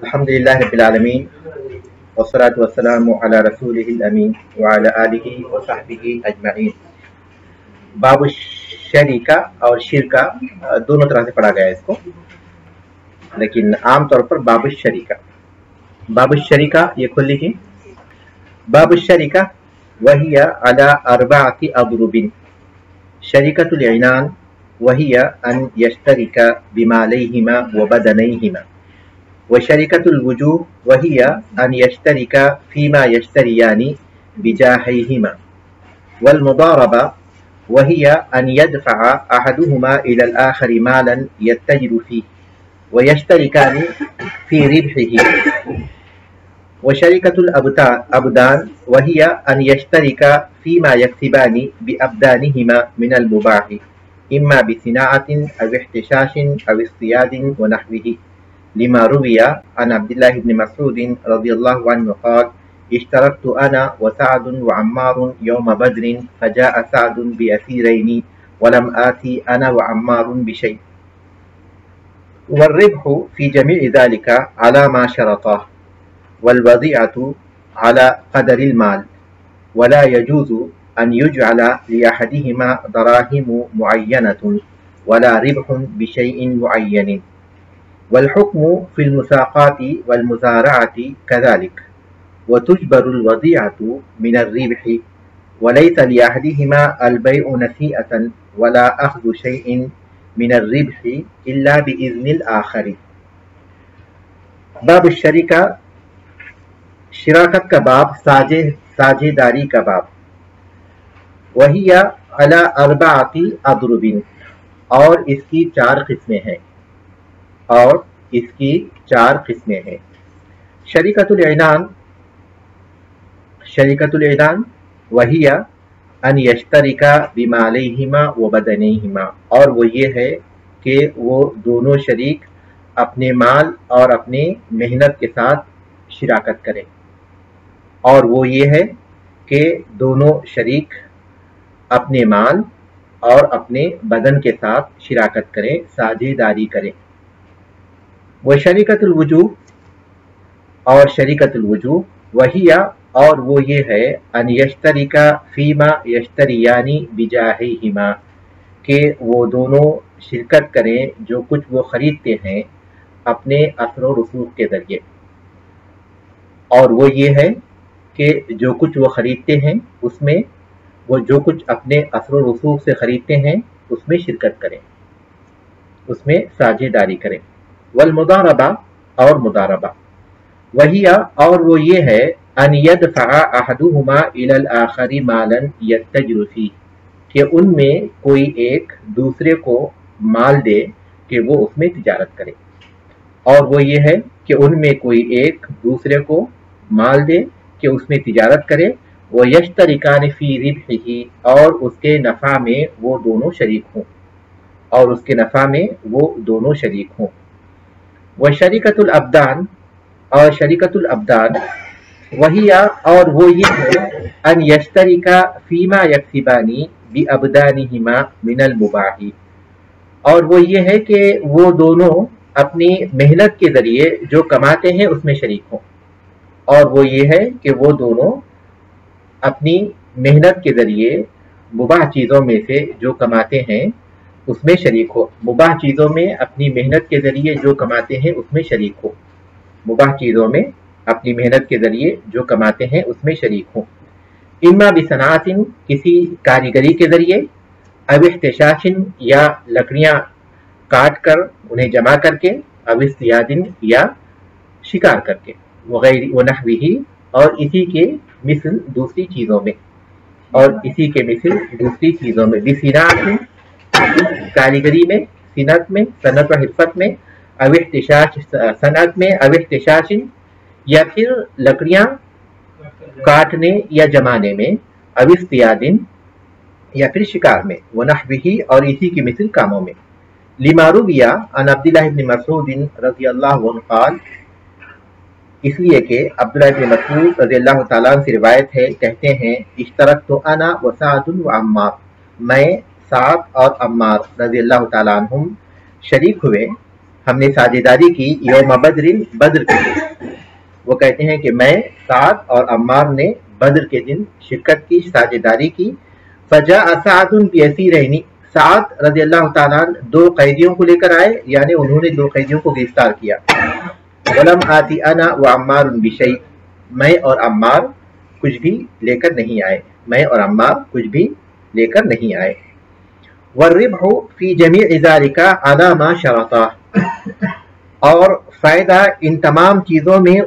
अल्हम्दुलिल्लाह रब्बिल आलमीन वस्सलातु वस्सलामु अला रसूलिहिल अमीन व अला आलिहि व सहबिहि अजमईन। बाबु शरीका और शिरका दोनों तरह से पढ़ा गया है इसको, लेकिन आम तौर पर बाबु शरीका ये खोल लीजिए। बाबु शरीका वहिया अला अर्बाअति अदरुबिन। शरीकतुल इनान वहिया अन यश्तरिका बिमालैहिमा व बदनैहिमा। व शरीकतुल वुजूह वहिया अन यश्तरिका फीमा यश्तरियानी बिजाहैहिमा। वल मुदारबा वहिया अन यदफ़अ अहदुहुमा इलल आखरि मालन यत्तजिरु फीह व यश्तरिकानी फी रिब्हिही। व शरीकतुल अबदान वहिया अन यश्तरिका फीमा यक्सिबानी बिअब्दानिहिमा मिनल मुबाहि इम्मा बिसिनाअतिन अव इह्तिशाशिन अव इस्तियादिन व नहविही। लिमा रुविया अन अब्दुल्लाह इब्न मसऊद रज़ियल्लाहु अन्हु क़ाल इश्तरकतु अना व सअदुन व अम्मारुन यौम बद्रिन फजाअ सअदुन बिअसीरैनि व लम आति अना व अम्मारुन बिशै। वर्रिब्हु फी जमीइ ज़ालिका अला मा शरताह वल वज़ीअतु अला क़दरिल माल वला यजूज़ु अन युजअला लिअहदिहिमा दराहिमु मुअय्यनतुन वला रिब्हुन बिशैइन मुअय्यनिन। वल हुक्मु फिल मुसाक़ाति वल मुज़ारअति कज़ालिक व तुजबरुल वज़ीअतु मिनर रिब्हि वलैसा लिअहदिहिमा अल बैउ नसीअतन वला अख़्ज़ु शैइन मिनर रिब्हि इल्ला बिइज़्निल आख़िरी। बाब शरीका शिराकत का बाब, साझेदारी का बाब। वहिया अला अर्बाअति अदरुबिन और इसकी चार किस्में हैं। शरीकतुल इनान वहिया अन यश्तरिका बिमालैहिमा व बदनैहिमा, और वो ये है कि वो दोनों शरीक अपने माल और अपने मेहनत के साथ शिराकत करें। और वो ये है कि दोनों शरीक अपने माल और अपने बदन के साथ शिराकत करें, साझेदारी करें। वह शरीकतुल वजूह और शरीकतुल वजूह वहिया, और वो ये है अन यश्तरिका फीमा यश्तरियानी बिजाहिहिमा, कि वो दोनों शिरकत करें जो कुछ वो खरीदते हैं अपने असर व रसूख के ज़रिए। और वो ये है कि जो कुछ वो खरीदते हैं उसमें वो जो कुछ अपने असर व रसूख से खरीदते हैं उसमें शिरकत करें, उसमें साझेदारी करें। वल मुदारबा और मुदारबा वहिया, और वो ये है अन यदफ़अ अहदुहुमा इलल आखरि मालन यत्तजिरु फीह, कि उनमें कोई एक दूसरे को माल दे कि वो उसमें तिजारत करे। और वो ये है कि उनमें कोई एक दूसरे को माल दे कि उसमें तिजारत करे। वो यश्तरिकान फी रिब्हिही, और उसके नफ़ा में वो दोनों शरीक हों। वह शरीकतुल अब्दान और शरीकतुल अब्दान वहिया, और वो ये है अन यश्तरिका फीमा यक्सिबानी बि अब्दानिहिमा मिनल मुबाही, और वो ये है कि वो दोनों अपनी मेहनत के ज़रिए जो कमाते हैं उसमें शरीक हों। और वो ये है कि वो दोनों अपनी मेहनत के ज़रिए मुबाह चीज़ों में से जो कमाते हैं उसमें शरीक हो। मुबाह चीज़ों में अपनी मेहनत के ज़रिए जो कमाते हैं उसमें शरीक हो। मुबाह चीज़ों में अपनी मेहनत के ज़रिए जो कमाते हैं उसमें शरीक हो। इम्मा बिसनातिन, किसी कारीगरी के ज़रिए, अव इह्तिशाशिन, या लकड़ियाँ काट कर उन्हें जमा करके, अव इस्तियादिन, या शिकार करके, व नहविही, और इसी के मिसल दूसरी चीज़ों में, बिसिनातिन कारीगरी में, सिनत में, सनत व हिरफत में, अव इह्तिशाश सनत में, अव इह्तिशाशिन, या फिर लकड़ियाँ काटने या जमाने में, अव इस्तियादिन, या फिर शिकार में, व नहविही, और इसी की मिसल कामों में। लिमा रुविया अन अब्दुल्लाह इब्न मसऊद रज़ियल्लाहु अन्हु क़ाल, इसलिए कि अब्दुल्लाह इब्न मसऊद रज़ियल्लाहु ताला अन्हु से रिवायत है, कहते हैं इश्तरकतु अना व सअदुन व अम्मार, मैं, साद और अम्मार रज़ियल्लाहु ताला अन्हुम शरीक हुए ہم نے ساجداری کی یوم بدر، بدر کے دن. وہ کہتے ہیں کہ میں، سعد اور عمار نے بدر کے دن شرکت کی، ساجداری کی. فجاء سعد بأسیرین، سعد رضی اللہ تعالیٰ عنہ 2 قیدیوں کو لے کر آئے، یعنی انہوں نے 2 قیدیوں کو گرفتار کیا. ولم آتی انا وعمار بشیء، میں اور عمار کچھ بھی لے کر نہیں آئے، میں اور عمار کچھ بھی لے کر نہیں آئے. والربح فی جمیع ذلک علی ما شرطا، اور فائدہ ان تمام چیزوں میں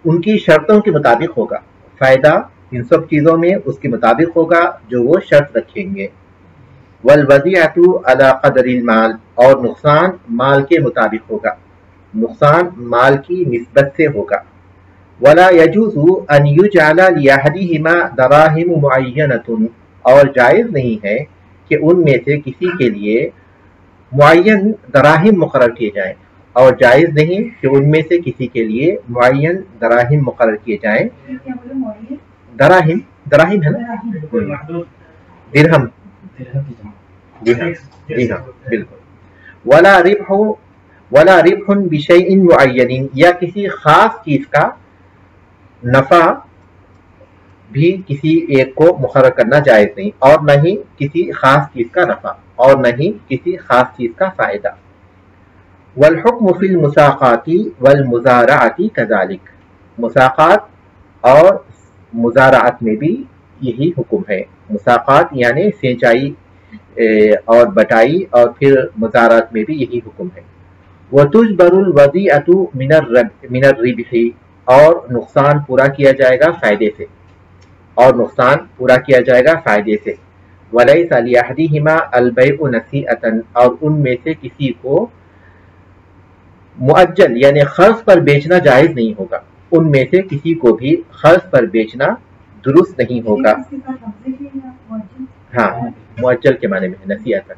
ان کی شرطوں کے مطابق ہوگا، فائدہ ان سب چیزوں میں اس کے مطابق ہوگا جو وہ شرط رکھیں گے. والودیعۃ علی قدر المال، اور نقصان مال کے مطابق ہوگا، نقصان مال کی نسبت سے ہوگا. ولا يجوز ان يجعل لأحدهما دراهم معینۃ، اور جائز نہیں ہے کہ ان میں سے کسی کے لیے معین دراہم مقرر کیے جائیں، اور جائز نہیں کہ ان میں سے کسی کے لیے معین دراہم مقرر کیے جائیں. دراہم، دراہم ہے نا، درہم، جی ہاں بالکل. ولا ربح بشیء معین، یا کسی خاص چیز کا نفع بھی کسی ایک کو مقرر کرنا جائز نہیں، اور نہ ہی کسی خاص چیز کا نفع، اور نہ ہی کسی خاص چیز کا فائدہ. والحکم فی المساقات والمزارعۃ کذالک، مساقات اور مزارعت میں بھی یہی حکم ہے. مساقات یعنی سینچائی اور بٹائی، اور پھر مزارعت میں بھی یہی حکم ہے. وتجبر الودیعۃ من الربح، اور نقصان پورا کیا جائے گا فائدے سے، اور نقصان پورا کیا جائے گا فائدے سے. ولیس لأحدہما البیع نصیئۃ، اور ان میں سے کسی کو مؤجل یعنی قرض پر بیچنا جائز نہیں ہوگا، ان میں سے کسی کو بھی قرض پر بیچنا درست نہیں ہوگا. ہاں مؤجل کے معنی میں نصیحت.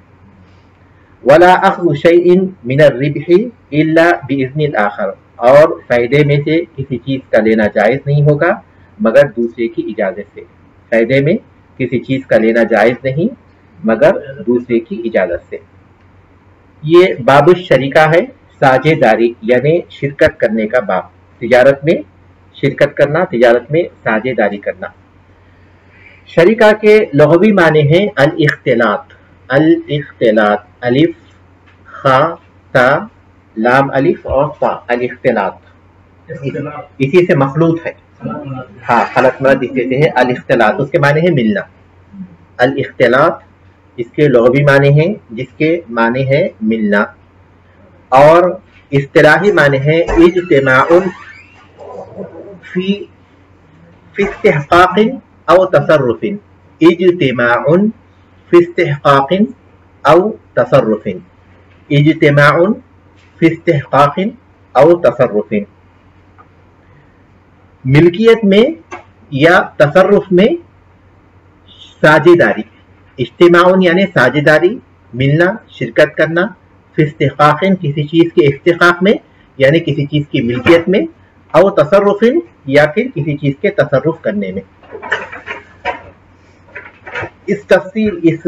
ولا اخذ شیء من الربح الا باذن الاخر، اور فائدے میں سے کسی چیز کا لینا جائز نہیں ہوگا مگر دوسرے کی اجازت سے. فائدے میں کسی چیز کا لینا جائز نہیں مگر دوسرے کی اجازت سے. یہ باب الشریکہ ہے، ساجھے داری یعنی شرکت کرنے کا باب. تجارت میں شرکت کرنا، تجارت میں ساجھے داری کرنا. شریکہ کے لغوی معنی ہیں الاختلاط. الاختلاط، الف خا تا لام الف اور تا، الاختلاط اسی سے مخلوط ہے. ہاں خلط مرد اس کہتے ہیں الاختلاط، اس کے معنی ہے ملنا. الاختلاط اس کے لغوی معنی ہیں جس کے معنی ہے ملنا، اور اصطلاحی معنی ہے اجتماع فی استحقاق او تصرف. اجتماع فی استحقاق او تصرف، اجتماع فی استحقاق او تصرف. ملکیت میں یا تصرف میں ساجھے داری. اجتماع یعنی ساجھے داری، ملنا، شرکت کرنا. فی استحقاق کسی چیز کے استحقاق میں یعنی کسی چیز کی ملکیت میں، او تصرف یا پھر کسی چیز کے تصرف کرنے میں. اس تفصیل، اس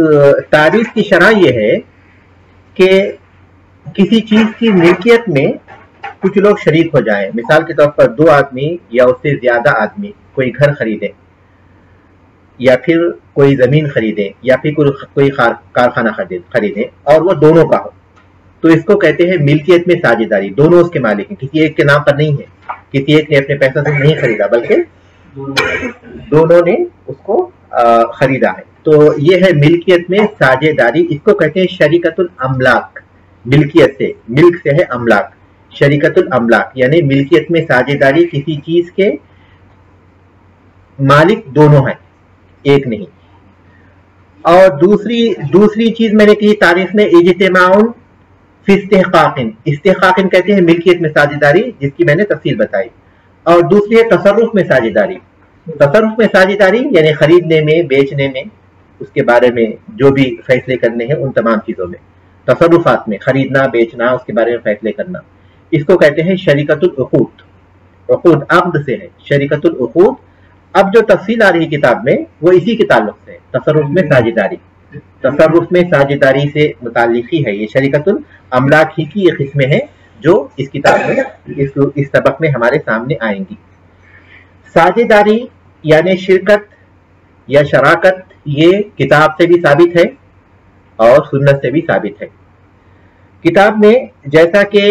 تعریف کی شرح یہ ہے کہ کسی چیز کی ملکیت میں کچھ لوگ شریک ہو جائیں. مثال کے طور پر 2 آدمی یا اس سے زیادہ آدمی کوئی گھر خریدیں، یا پھر کوئی زمین خریدیں، یا پھر کوئی کارخانہ خریدیں اور وہ دونوں کا ہو، تو اس کو کہتے ہیں ملکیت میں ساجھے داری. دونوں اس کے مالک ہیں، کسی ایک کے نام پر نہیں ہے، کسی ایک نے اپنے پیسہ سے نہیں خریدا بلکہ دونوں نے اس کو خریدا ہے. تو یہ ہے ملکیت میں ساجھے داری. اس کو کہتے ہیں شریکت الاملاک. ملکیت سے، ملک سے ہے املاک، شریکت الاملاک یعنی ملکیت میں ساجھے داری، کسی چیز کے مالک دونوں ہیں، ایک نہیں. اور دوسری چیز میں نے کہی تعریف میں اجتماع فی استحقاق. استحقاق کہتے ہیں ملکیت میں ساجھے داری، جس کی میں نے تفصیل بتائی. اور دوسری ہے تصرف میں ساجھے داری. تصرف میں ساجھے داری یعنی خریدنے میں، بیچنے میں، اس کے بارے میں جو بھی فیصلے کرنے ہیں ان تمام چیزوں میں، تصرفات میں خریدنا، بیچنا، اس کے بارے میں فیصلے کرنا. اس کو کہتے ہیں شریکت العقود. عقود عقد سے ہے، شریکت العقود. اب جو تفصیل آ رہی کتاب میں وہ اسی کے تعلق سے ہے، تصرف میں ساجھے داری. تصرف میں ساجھے داری سے متعلق ہی ہے یہ. شریکت الاملاک ہی کی یہ قسمیں ہیں جو اس کتاب میں اس سبق میں ہمارے سامنے آئیں گی۔ ساجداری یعنی شرکت یا شراکت یہ کتاب سے بھی ثابت ہے اور سنت سے بھی ثابت ہے۔ کتاب میں جیسا کہ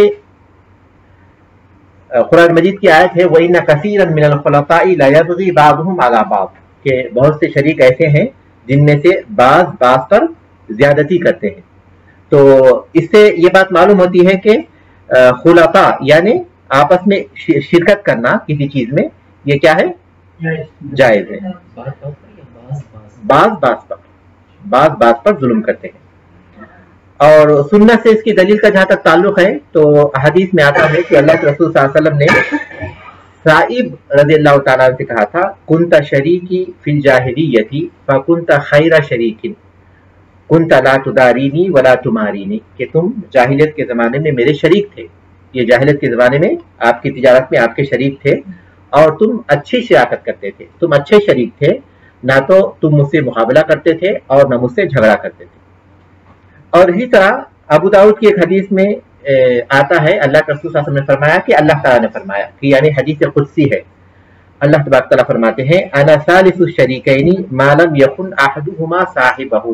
قرآن مجید کی آیت ہے وَإِنَّ كَثِيرًا مِنَ الْخُلَطَاءِ لَيَبْغِي بَعْضُهُمْ عَلَى بَعْضٍ، کہ بہت سے شریک ایسے ہیں جن میں سے بعض پر زیادتی کرتے ہیں۔ تو اس سے یہ بات معلوم ہوتی ہے کہ خلطاء یعنی آپس میں شرکت کرنا کسی چیز میں یہ کیا ہے؟ جائز ہے۔ بعض پر ظلم کرتے ہیں۔ اور سنت سے اس کی دلیل کا جہاں تک تعلق ہے تو حدیث میں آتا ہے کہ اللہ کے رسول صلی اللہ علیہ وسلم نے صائب رضی اللہ تعالیٰ سے کہا تھا کنت شریکی فی الجاہلیۃ فکنت خیر شریک کنت لا تدارینی ولا تمارینی، کہ تم جاہلیت کے زمانے میں میرے شریک تھے، یہ جاہلیت کے زمانے میں آپ کی تجارت میں آپ کے شریک تھے اور تم اچھی شراکت کرتے تھے، تم اچھے شریک تھے، نہ تو تم مجھ سے مقابلہ کرتے تھے اور نہ مجھ سے جھگڑا کرتے تھے۔ اور اسی طرح ابو داؤد کی ایک حدیث میں آتا ہے اللہ کے رسول صلی اللہ علیہ وسلم نے فرمایا کہ اللہ تعالیٰ نے فرمایا کہ یعنی حدیث قدسی ہے، اللہ تبارک تعالیٰ فرماتے ہیں انا ثالث الشریکین ما لم یکن احدہما صاحبہ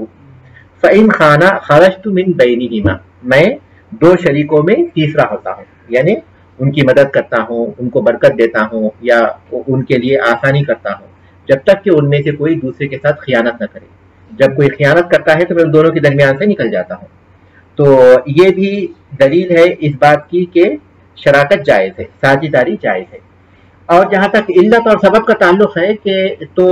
فإن خانا خرجت من بینہما، میں دو شریکوں میں تیسرا ہوتا ہوں، یعنی ان کی مدد کرتا ہوں، ان کو برکت دیتا ہوں یا ان کے لیے آسانی کرتا ہوں جب تک کہ ان میں سے کوئی دوسرے کے ساتھ خیانت نہ کرے۔ جب کوئی خیانت کرتا ہے تو میں ان دونوں کے درمیان سے نکل جاتا ہوں۔ تو یہ بھی دلیل ہے اس بات کی کہ شراکت جائز ہے، ساجھیداری جائز ہے۔ اور جہاں تک علت اور سبب کا تعلق ہے کہ تو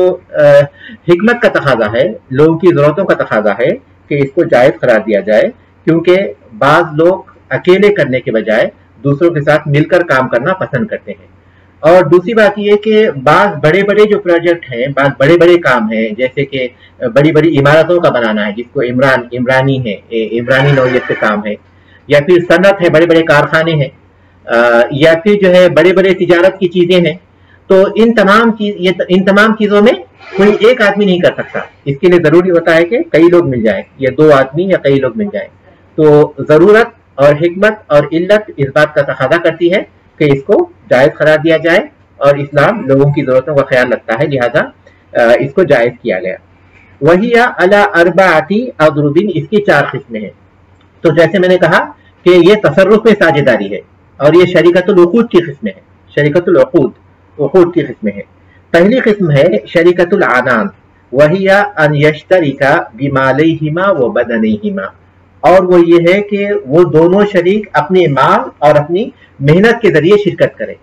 حکمت کا تقاضا ہے، لوگوں کی ضرورتوں کا تقاضا ہے کہ اس کو جائز قرار دیا جائے، کیونکہ بعض لوگ اکیلے کرنے کے بجائے دوسروں کے ساتھ مل کر کام کرنا پسند کرتے ہیں۔ اور دوسری بات یہ کہ بعض بڑے بڑے جو پروجیکٹ ہیں، بعض بڑے بڑے کام ہیں، جیسے کہ بڑی بڑی عمارتوں کا بنانا ہے جس کو عمرانی نوعیت سے کام ہے، یا پھر صنعت ہے، بڑے بڑے کارخانے ہیں، یا پھر جو ہے بڑے بڑے تجارت کی چیزیں ہیں، تو ان تمام چیزوں میں کوئی ایک آدمی نہیں کر سکتا، اس کے لیے ضروری ہوتا ہے کہ کئی لوگ مل جائیں، یا دو آدمی یا کئی لوگ مل جائیں۔ تو ضرورت اور حکمت اور علت اس بات کا تقاضا کرتی ہے کہ اس کو جائز قرار دیا جائے، اور اسلام لوگوں کی ضرورتوں کا خیال رکھتا ہے، لہذا اس کو جائز کیا گیا۔ وہی علی اربعۃ اضرب، اس کی 4 قسمیں ہیں۔ تو جیسے میں نے کہا کہ یہ تصرف میں ساجھیداری ہے اور یہ شریکت العقود کی قسمیں ہیں، شریکت عقود کی قسمیں ہیں۔ پہلی قسم ہے شریکت العنان، وہی ان یشترک بمالیہما و بدنیہما، اور وہ یہ ہے کہ وہ دونوں شریک اپنے مال اور اپنی محنت کے ذریعے شرکت کریں۔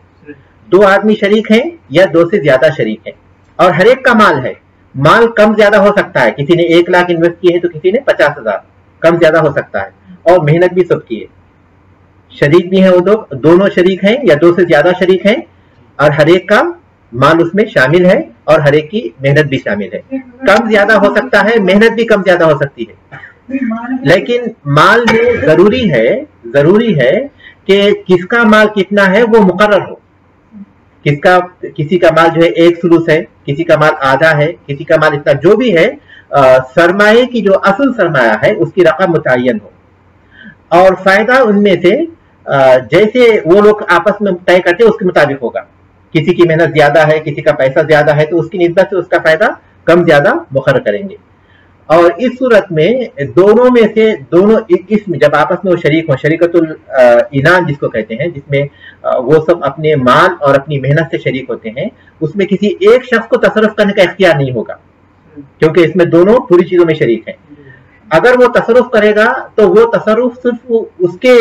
دو آدمی شریک ہیں یا دو سے زیادہ شریک ہیں، اور ہر ایک کا مال ہے، مال کم زیادہ ہو سکتا ہے، کسی نے 1 لاکھ انویسٹ کی ہے تو کسی نے 50,000، کم زیادہ ہو سکتا ہے، اور محنت بھی سب کی ہے، شریک بھی ہیں، وہ دونوں شریک ہیں یا دو سے زیادہ شریک ہیں، اور ہر ایک کا مال اس میں شامل ہے اور ہر ایک کی محنت بھی شامل ہے۔ کم زیادہ ہو سکتا ہے، محنت بھی کم زیادہ ہو سکتی ہے، لیکن مال میں ضروری ہے کہ کس کا مال کتنا ہے وہ مقرر ہو۔ کسی کا مال جو ہے 1 ثلث ہے، کسی کا مال آدھا ہے، کسی کا مال اتنا، جو بھی ہے سرمایہ کی جو اصل سرمایہ ہے اس کی رقم متعین ہو، اور فائدہ ان میں سے جیسے وہ لوگ آپس میں طے کرتے ہیں اس کے مطابق ہوگا۔ کسی کی محنت زیادہ ہے، کسی کا پیسہ زیادہ ہے، تو اس کی نسبت سے اس کا فائدہ کم زیادہ مقرر کریں گے۔ اور اس صورت میں دونوں میں سے اس میں جب آپس میں وہ شریک ہوں، شریکت العنان جس کو کہتے ہیں، جس میں وہ سب اپنے مال اور اپنی محنت سے شریک ہوتے ہیں، اس میں کسی ایک شخص کو تصرف کرنے کا اختیار نہیں ہوگا، کیونکہ اس میں دونوں پوری چیزوں میں شریک ہیں۔ اگر وہ تصرف کرے گا تو وہ تصرف صرف اس کے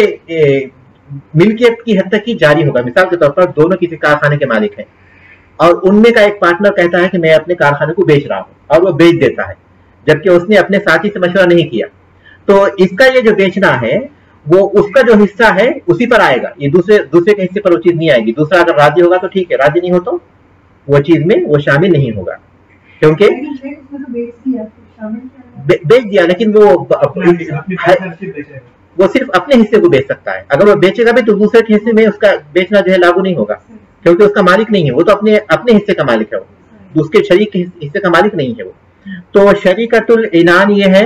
ملکیت کی حد تک ہی جاری ہوگا۔ مثال کے طور پر دونوں کسی کارخانے کے مالک ہیں، اور ان میں کا ایک پارٹنر کہتا ہے کہ میں اپنے کارخانے کو بیچ رہا ہوں، اور وہ بیچ دیتا ہے جبکہ اس نے اپنے ساتھی سے مشورہ نہیں کیا، تو اس کا یہ جو بیچنا ہے وہ اس کا جو حصہ ہے اسی پر آئے گا، یہ دوسرے کے حصے پر وہ چیز نہیں آئے گی۔ دوسرا اگر راضی ہوگا تو ٹھیک ہے، راضی نہیں ہو تو وہ چیز میں وہ شامل نہیں ہوگا، کیونکہ بیچ دیا، لیکن وہ صرف اپنے حصے کو بیچ سکتا ہے۔ اگر وہ بیچے گا بھی تو دوسرے کے حصے میں اس کا بیچنا جو ہے لاگو نہیں ہوگا، کیونکہ اس کا مالک نہیں ہے، وہ تو اپنے حصے کا مالک ہے، وہ اس کے شریک کے حصے کا مالک نہیں ہے وہ۔ تو شریکت العنان یہ ہے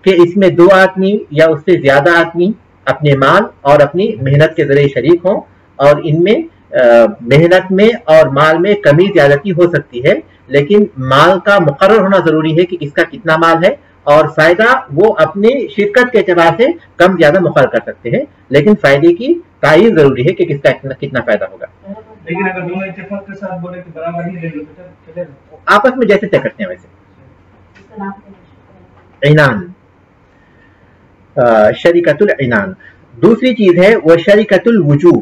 کہ اس میں 2 آدمی یا اس سے زیادہ آدمی अपने माल और अपनी मेहनत के जरिए शरीक हों, और इनमें मेहनत में और माल में कमी ज्यादती हो सकती है, लेकिन माल का मुकर्रर होना जरूरी है कि किसका कितना माल है, और फायदा वो अपने शिरकत के एतबार से कम ज्यादा मुकर्रर कर सकते हैं, लेकिन फायदे की तायीन जरूरी है कि किसका कितना फायदा होगा। लेकिन अगर दोनों इत्तेफाक के साथ बोले कि बराबर ही ले लो तो चलेगा, आपस में जैसे तय करते हैं वैसे। इनान, शरीकतुल इनान। दूसरी चीज है वो शरीकतुल वुजूह।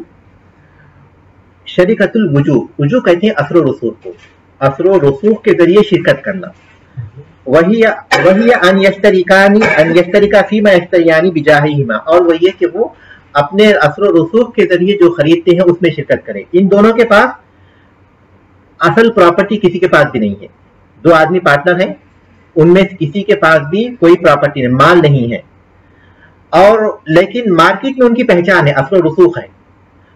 शरीकतुल वुजूह, वुजूह कहते हैं असर और रसूख को, असर और रसूख के जरिए शिरकत करना। वही अन यश्तरिका फीमा यश्तरियानी बिजाहिहिमा, और वही है कि वो अपने असर और रसूख के जरिए जो खरीदते हैं उसमें शिरकत करें। इन दोनों के पास असल प्रॉपर्टी किसी के पास भी नहीं है, दो आदमी पार्टनर हैं, उनमें किसी के पास भी कोई प्रॉपर्टी नहीं, माल नहीं है, और लेकिन मार्केट में उनकी पहचान है, असर और रसूख है।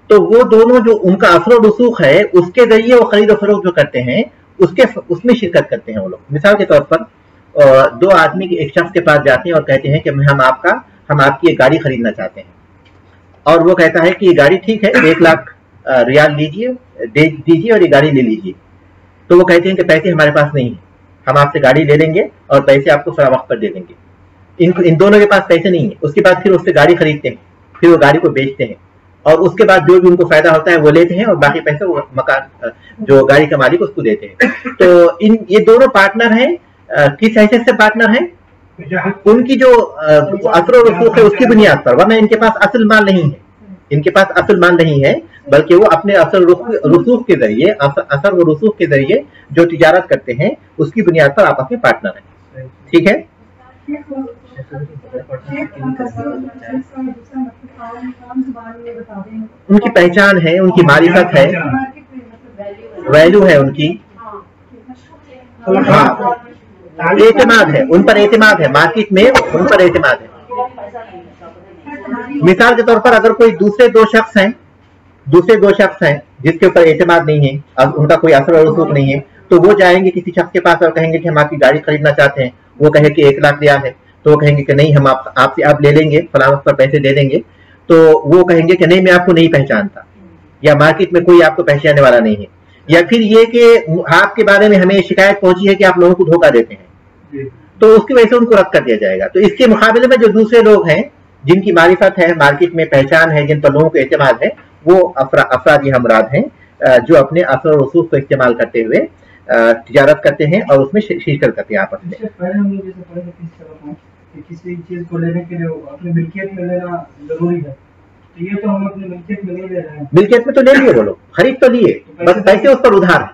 तो वो दोनों जो उनका असर और रसूख है उसके जरिए वो खरीद और फरोख्त जो करते हैं उसमें शिरकत करते हैं वो लोग। मिसाल के तौर पर दो आदमी एक शख्स के पास जाते हैं और कहते हैं कि हम आपकी एक गाड़ी खरीदना चाहते हैं, और वो कहता है कि ये गाड़ी ठीक है, 1 लाख रियाल दीजिए और ये गाड़ी ले लीजिए। तो वो कहते हैं कि पैसे हमारे पास नहीं है, हम आपसे गाड़ी ले लेंगे और पैसे आपको फला वक्त पर दे देंगे। इन दोनों के पास पैसे नहीं है। उसके बाद फिर उससे गाड़ी खरीदते हैं, फिर वो गाड़ी को बेचते हैं, और उसके बाद जो भी उनको फायदा होता है वो लेते हैं, और बाकी पैसे वो मकान जो गाड़ी का मालिक उसको देते हैं। तो ये दोनों पार्टनर हैं। किस हैसियत से पार्टनर हैं? उनकी जो असर और रसूख है उसकी बुनियाद पर, वरना इनके पास असल माल नहीं है, इनके पास असल माल नहीं है, बल्कि वो अपने असर रसूख के जरिए, असर व रसूख के जरिए जो तिजारत करते हैं उसकी बुनियाद पर आपस में पार्टनर है। ठीक है। उनकी पहचान है, उनकी मारिफत है, वैल्यू है उनकी, हाँ, एतमाद है, उन पर एतमाद है, मार्केट में उन पर एतमाद है। मिसाल के तौर पर अगर कोई दूसरे दो शख्स हैं जिसके ऊपर एतमाद नहीं है, अब उनका कोई असर और रसूख नहीं है, तो वो जाएंगे किसी शख्स के पास और कहेंगे कि हम आपकी गाड़ी खरीदना चाहते हैं। वो कहे कि 1 लाख रियाल है, तो वो कहेंगे कि नहीं, हम आपसे आप ले लेंगे, फला वक्त पर पैसे दे देंगे। तो वो कहेंगे कि नहीं, मैं आपको नहीं पहचानता, या मार्केट में कोई आपको पहचानने वाला नहीं है, या फिर ये कि आपके बारे में हमें शिकायत पहुंची है कि आप लोगों को धोखा देते हैं, तो उसकी वजह से उनको रद्द कर दिया जाएगा। तो इसके मुकाबले में जो दूसरे लोग हैं जिनकी मारिफत है, मार्केट में पहचान है, जिन पर लोगों को एतमाद है, वो अफराद ये मुराद हैं जो अपने असर और रसूख को इस्तेमाल करते हुए तिजारत करते हैं और उसमें शिरकत करते हैं आपस में। किसी चीज को लेने के लिए अपनी मिल्कियत में लेना जरूरी है, तो ये तो हम अपनी मिल्कियत में नहीं ले रहे हैं। मिल्कियत में तो ले लिए वो लोग, खरीद तो लिए, बस पैसे उस पर उधार है,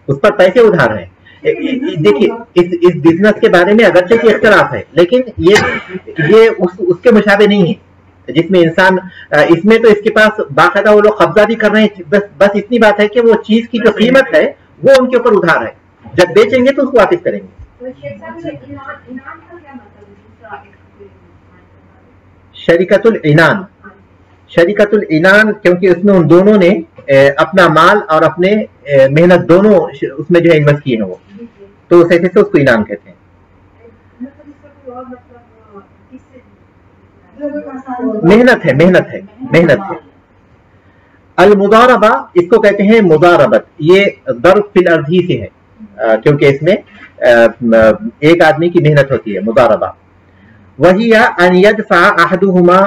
उस पर पैसे उधार है। देखिए इस बिजनेस के बारे में अगरचे की इख्तिलाफ है, लेकिन ये उसके मुशाबे नहीं है जिसमें इंसान, इसमें तो इसके पास बाकायदा वो लोग कब्जा भी कर रहे हैं। बस इतनी बात है कि वो चीज की जो कीमत है वो उनके ऊपर उधार है, जब बेचेंगे तो उसको वापस करेंगे। शरीकतुल इनान, शरीकतुल इनान, क्योंकि उसमें उन दोनों ने अपना माल और अपने मेहनत दोनों उसमें जो है इन्वेस्ट किए हैं, वो तो उस ऐसे से उसको इनान कहते हैं। मेहनत है। अल मुदारबा, इसको कहते हैं मुदारबत, ये दर्ब फिल अर्जी से है, क्योंकि इसमें एक आदमी की मेहनत होती है, मुदारबा। वही अन यदफा अहदुहुमा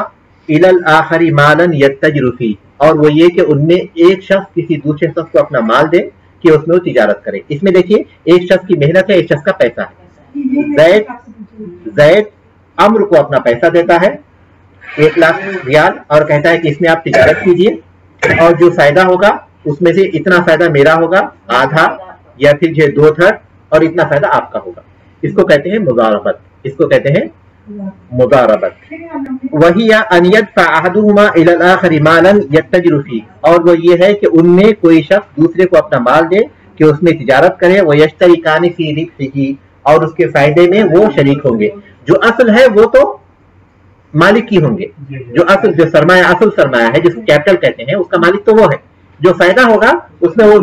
इलल आखरी मालन यत्तजरु फी, और वो ये कि उनमें एक शख्स किसी दूसरे शख्स को अपना माल दे कि उसमें वो तिजारत करे। इसमें देखिए एक शख्स की मेहनत है, एक शख्स का पैसा है। जैद अम्र को अपना पैसा देता है 1 लाख रियाल और कहता है कि इसमें आप तिजारत कीजिए, और जो फायदा होगा उसमें से इतना फायदा मेरा होगा आधा, या फिर जो 2/3, और इतना फायदा आपका होगा। इसको कहते हैं मुदारबत, इसको कहते हैं मुदारबत। वही अन यदफा अहदुहुमा इलल आखरी मालन यत्तजरु फी, और वो ये है कि उनमें कोई शख्स दूसरे को अपना माल दे कि उसमें तिजारत करे। वो यश्तरिकानी फी रिब्हिही, और उसके फायदे में वो शरीक होंगे। जो असल है वो तो मालिक की होंगे, जो सरमाया, असल सरमाया है जिसको कैपिटल कहते हैं, उसका मालिक तो वो है। जो फायदा होगा उसमें वो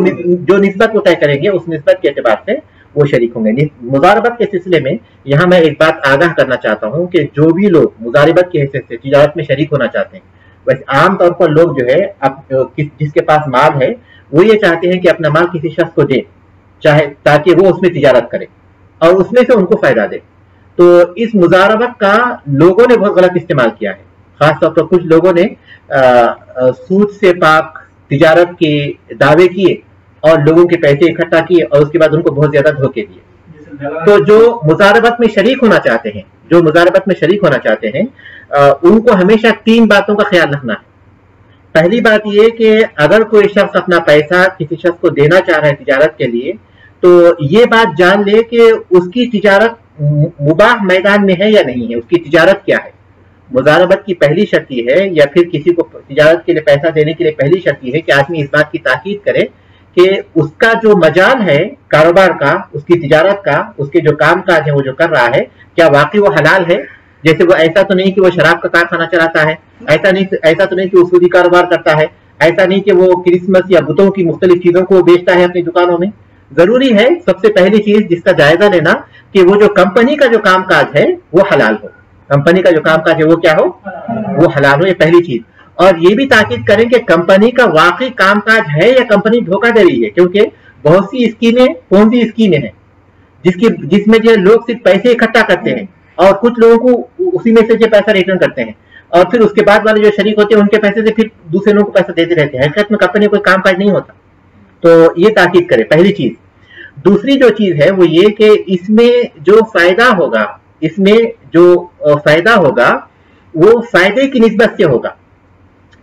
जो निस्बत वो तय करेंगे, उस निस्बत के एतबार से वो शरीक होंगे। मुजारबत के सिलसिले में यहाँ मैं एक बात आगाह करना चाहता हूँ कि जो भी लोग मुजारबत की हैसियत से तिजारत में शरीक होना चाहते हैं, वैसे आम तौर पर लोग जो है जिसके पास माल है वो ये चाहते हैं कि अपना माल किसी शख्स को दे, चाहे ताकि वो उसमें तिजारत करे और उसमें से उनको फायदा दे। तो इस मुजारबत का लोगों ने बहुत गलत इस्तेमाल किया है। खासतौर पर कुछ लोगों ने सूद से पाक तिजारत के दावे किए और लोगों के पैसे इकट्ठा किए और उसके बाद उनको बहुत ज्यादा धोखे दिए। तो जो मुजारबत में शरीक होना चाहते हैं, जो मुजारबत में शरीक होना चाहते हैं, उनको हमेशा 3 बातों का ख्याल रखना है। पहली बात ये कि अगर कोई शख्स अपना पैसा किसी शख्स को देना चाह रहा है तिजारत के लिए, तो ये बात जान ले कि उसकी तिजारत मुबाह मैदान में है या नहीं है, उसकी तिजारत क्या है। मुजारबत की पहली शर्त है, या फिर किसी को तिजारत के लिए पैसा देने के लिए पहली शर्त है कि आदमी इस बात की ताकीद करे कि उसका जो मजाल है कारोबार का, उसकी तिजारत का, उसके जो काम काज है वो जो कर रहा है, क्या वाकई वो हलाल है। जैसे वो ऐसा तो नहीं कि वो शराब का कारखाना चलाता है, ऐसा तो नहीं कि वो सूदी कारोबार करता है, ऐसा नहीं कि वो क्रिसमस या बुतों की मुख्तलिफ चीजों को बेचता है अपनी दुकानों में। जरूरी है सबसे पहली चीज जिसका जायजा लेना कि वो जो कंपनी का जो काम काज है वो हलाल हो, कंपनी का जो काम काज है वो क्या हो, वो हलाल हो, ये पहली चीज। और ये भी ताकीद करें कि कंपनी का वाकई काम काज है या कंपनी धोखा दे रही है, क्योंकि बहुत सी स्कीमें पोंजी स्कीमें हैं जिसमें जो लोग सिर्फ पैसे इकट्ठा करते हैं और कुछ लोगों को उसी में से जो पैसा रिटर्न करते हैं और फिर उसके बाद वाले जो शरीक होते हैं उनके पैसे से फिर दूसरे लोगों को पैसा देते रहते हैं। हकीकत में कंपनी कोई काम काज नहीं होता। तो ये ताकीद करें, पहली चीज। दूसरी जो चीज है वो ये कि इसमें जो फायदा होगा, इसमें जो फायदा होगा वो फायदे की निस्बत से होगा,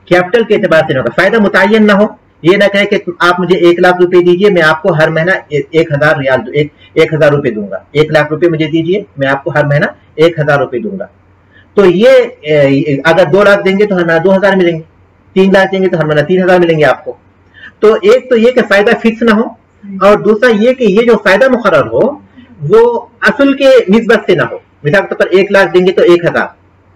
कैपिटल के एतबार से नहीं होगा। फायदा मुतय्यन ना हो, ये ना कहे कि आप मुझे 1 लाख रुपए दीजिए, मैं आपको हर महीना 1000 रियाल 1000 रुपए दूंगा। 1 लाख रुपए मुझे दीजिए, मैं आपको हर महीना 1000 रुपए दूंगा। तो ये अगर 2 लाख देंगे तो हर महीना 2000 मिलेंगे, 3 लाख देंगे तो हर महीना 3000 मिलेंगे आपको। तो एक तो ये कि फायदा फिक्स ना हो, और दूसरा ये कि ये जो फायदा मुकर्रर हो वो असल के निस्बत से ना हो। मिसाल के तौर पर 1 लाख देंगे तो 1000,